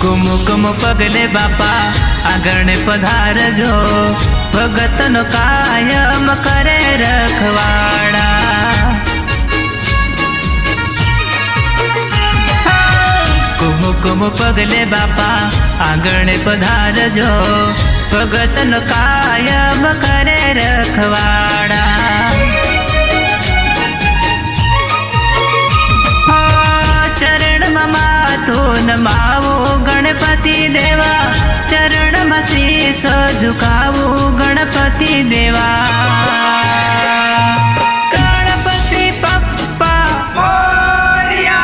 कुमकुम पगले बापा आगणे पधारजो, भगतनो कायम करे रखवाड़ा। कुमकुम पगले बापा आगणे पधारजो, भगतनो कायम करे रखवाड़ा। चरण माथुन मावो गणपति देवा, चरण में शीश झुकावो गणपति देवा। गणपति पप्पा मोरया,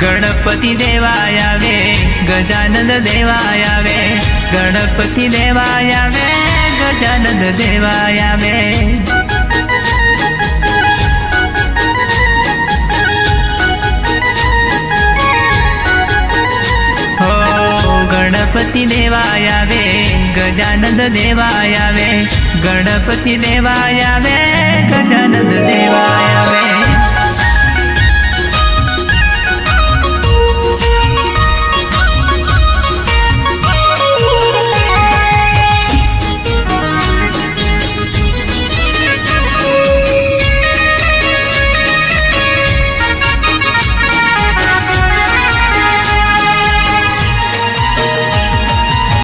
गणपति देवा आवे, गजानन देवा आवे, गणपति देवा आवे, गजानन देवा आवे। गणपति देवा आवे, गजानन देवा आवे, गणपति देवा आवे, गजानन देवा आवे।